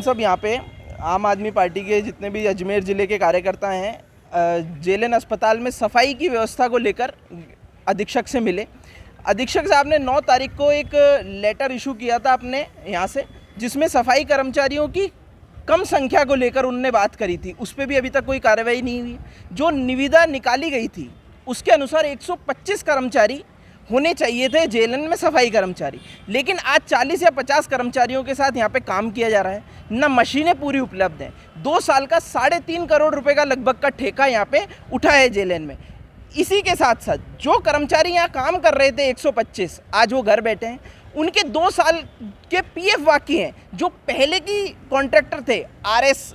सब यहाँ पे आम आदमी पार्टी के जितने भी अजमेर ज़िले के कार्यकर्ता हैं जेएलएन अस्पताल में सफाई की व्यवस्था को लेकर अधीक्षक से मिले। अधीक्षक साहब ने 9 तारीख को एक लेटर इशू किया था अपने यहाँ से, जिसमें सफाई कर्मचारियों की कम संख्या को लेकर उन्होंने बात करी थी। उस पर भी अभी तक कोई कार्रवाई नहीं हुई। जो निविदा निकाली गई थी उसके अनुसार 125 कर्मचारी होने चाहिए थे जेएलएन में सफाई कर्मचारी, लेकिन आज 40 या 50 कर्मचारियों के साथ यहाँ पे काम किया जा रहा है। न मशीनें पूरी उपलब्ध हैं। 2 साल का 3.5 करोड़ रुपए का लगभग का ठेका यहाँ पे उठा है जेएलएन में। इसी के साथ साथ जो कर्मचारी यहाँ काम कर रहे थे 125, आज वो घर बैठे हैं। उनके 2 साल के पीएफ बाकी हैं। जो पहले की कॉन्ट्रैक्टर थे आरएस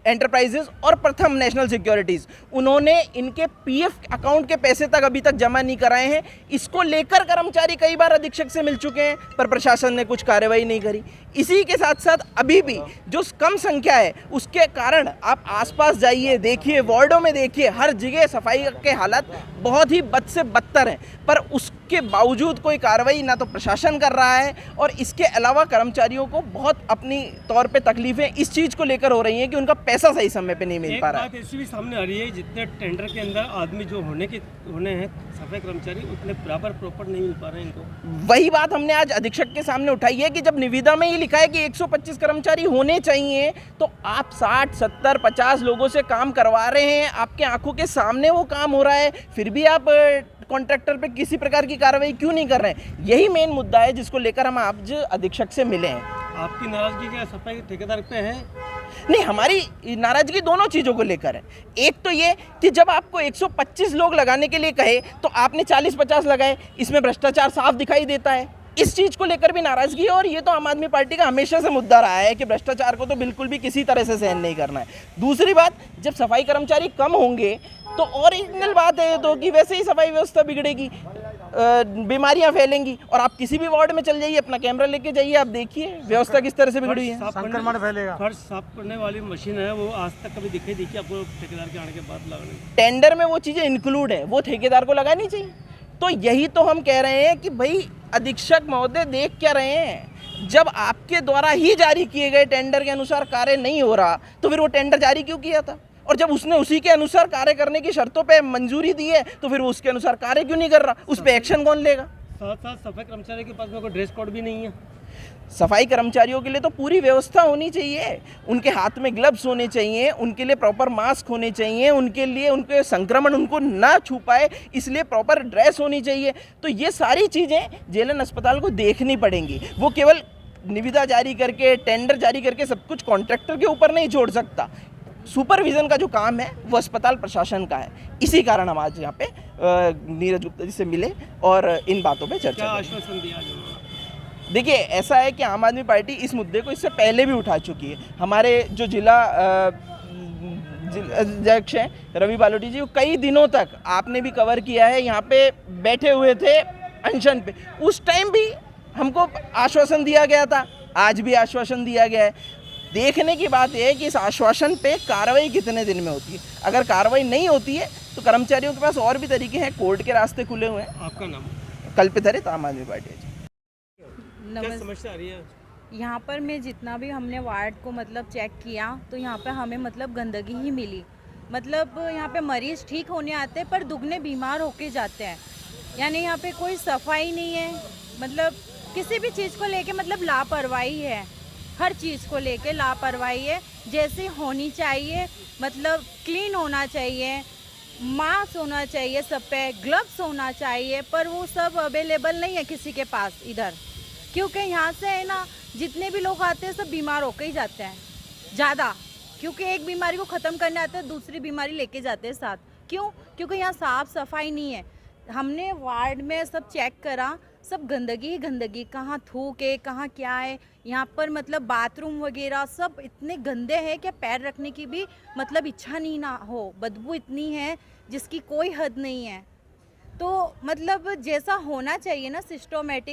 एंटरप्राइजेज और प्रथम नेशनल सिक्योरिटीज़, उन्होंने इनके पीएफ अकाउंट के पैसे तक अभी तक जमा नहीं कराए हैं। इसको लेकर कर्मचारी कई बार अधीक्षक से मिल चुके हैं, पर प्रशासन ने कुछ कार्रवाई नहीं करी। इसी के साथ साथ अभी भी जो कम संख्या है उसके कारण आप आसपास जाइए, देखिए, वार्डों में देखिए, हर जगह सफाई के हालात बहुत ही बद से बदतर हैं, पर उसके बावजूद कोई कार्रवाई ना तो प्रशासन कर रहा है। और इसके अलावा कर्मचारियों को बहुत अपनी तौर पे तकलीफें इस चीज़ को लेकर हो रही हैं कि उनका पैसा सही समय पे नहीं मिल पा रहा है। एक बात ऐसी भी सामने आ रही है, जितने टेंडर के अंदर आदमी जो होने हैं सफाई कर्मचारी, उतने बराबर प्रॉपर नहीं मिल पा रहे हैं इनको। वही बात हमने आज अधीक्षक के सामने उठाई है कि जब निविदा में ये लिखा है कि 125 कर्मचारी होने चाहिए, तो आप 60, 70, 50 लोगों से काम करवा रहे हैं, आपके आंखों के सामने वो काम हो रहा है, फिर भी आप कॉन्ट्रैक्टर पे किसी प्रकार की कार्रवाई क्यों नहीं कर रहे हैं? यही मेन मुद्दा है जिसको लेकर हम आज अधीक्षक से मिले हैं। आपकी नाराजगी क्या सफाई के ठेकेदार पे है? नहीं, हमारी नाराजगी दोनों चीज़ों को लेकर है। एक तो ये कि जब आपको 125 लोग लगाने के लिए कहे तो आपने 40-50 लगाए, इसमें भ्रष्टाचार साफ दिखाई देता है। इस चीज़ को लेकर भी नाराज़गी है और ये तो आम आदमी पार्टी का हमेशा से मुद्दा रहा है कि भ्रष्टाचार को तो बिल्कुल भी किसी तरह से सहन नहीं करना है। दूसरी बात, जब सफाई कर्मचारी कम होंगे तो ओरिजिनल बात है तो कि वैसे ही सफाई व्यवस्था बिगड़ेगी, बीमारियां फैलेंगी। और आप किसी भी वार्ड में चल जाइए, अपना कैमरा लेके जाइए, आप देखिए व्यवस्था किस तरह से बिगड़ी है। संक्रमण फैलेगा। फर्श साफ करने वाली मशीन है, वो आज तक कभी दिखाई देखी आपको ठेकेदार के आने के बाद लगाने? टेंडर में वो चीज़ें इंक्लूड है, वो ठेकेदार को लगानी चाहिए। तो यही तो हम कह रहे हैं कि भाई अधीक्षक महोदय देख क्या रहे हैं? जब आपके द्वारा ही जारी किए गए टेंडर के अनुसार कार्य नहीं हो रहा तो फिर वो टेंडर जारी क्यों किया था? और जब उसने उसी के अनुसार कार्य करने की शर्तों पे मंजूरी दी है तो फिर वो उसके अनुसार कार्य क्यों नहीं कर रहा? उस पे एक्शन कौन लेगा? साथ साथ सफाई कर्मचारी के पास में कोई ड्रेस कोड भी नहीं है। सफाई कर्मचारियों के लिए तो पूरी व्यवस्था होनी चाहिए। उनके हाथ में ग्लव्स होने चाहिए, उनके लिए प्रॉपर मास्क होने चाहिए, उनके लिए उनके संक्रमण उनको ना छू पाए इसलिए प्रॉपर ड्रेस होनी चाहिए। तो ये सारी चीज़ें जेएलएन अस्पताल को देखनी पड़ेंगी। वो केवल निविदा जारी करके, टेंडर जारी करके सब कुछ कॉन्ट्रैक्टर के ऊपर नहीं छोड़ सकता। सुपरविज़न का जो काम है वो अस्पताल प्रशासन का है। इसी कारण हम आज यहाँ पे नीरज गुप्ता जी से मिले और इन बातों पे चर्चा। क्या आश्वासन दिया? देखिए, ऐसा है कि आम आदमी पार्टी इस मुद्दे को इससे पहले भी उठा चुकी है। हमारे जो जिला अध्यक्ष हैं रवि बालोटी जी, कई दिनों तक आपने भी कवर किया है, यहाँ पे बैठे हुए थे अनशन पे। उस टाइम भी हमको आश्वासन दिया गया था, आज भी आश्वासन दिया गया है। देखने की बात यह है कि इस आश्वासन पे कार्रवाई कितने दिन में होती है। अगर कार्रवाई नहीं होती है तो कर्मचारियों के पास और भी तरीके हैं, कोर्ट के रास्ते खुले हुए हैं। आपका नाम? कल्पित हरित, आम आदमी पार्टी है। क्या समस्या आ रही है यहाँ पर? मैं जितना भी हमने वार्ड को मतलब चेक किया तो यहाँ पे हमें मतलब गंदगी ही मिली। मतलब यहाँ पे मरीज ठीक होने आते हैं पर दुगने बीमार होके जाते हैं। यानी यहाँ पे कोई सफाई नहीं है, मतलब किसी भी चीज़ को लेके मतलब लापरवाही है। हर चीज़ को लेके लापरवाही है, जैसे होनी चाहिए। मतलब क्लीन होना चाहिए, मास्क होना चाहिए, सब पे ग्लव्स होना चाहिए, पर वो सब अवेलेबल नहीं है किसी के पास इधर। क्योंकि यहाँ से है ना, जितने भी लोग आते हैं सब बीमार होकर ही जाते हैं ज़्यादा, क्योंकि एक बीमारी को ख़त्म करने आते हैं, दूसरी बीमारी लेके जाते हैं साथ। क्यों? क्योंकि यहाँ साफ़ सफाई नहीं है। हमने वार्ड में सब चेक करा, सब गंदगी ही गंदगी, कहाँ थूक है, कहाँ क्या है। यहाँ पर मतलब बाथरूम वगैरह सब इतने गंदे हैं कि पैर रखने की भी मतलब इच्छा नहीं ना हो। बदबू इतनी है जिसकी कोई हद नहीं है। तो मतलब जैसा होना चाहिए ना सिस्टमेटिक,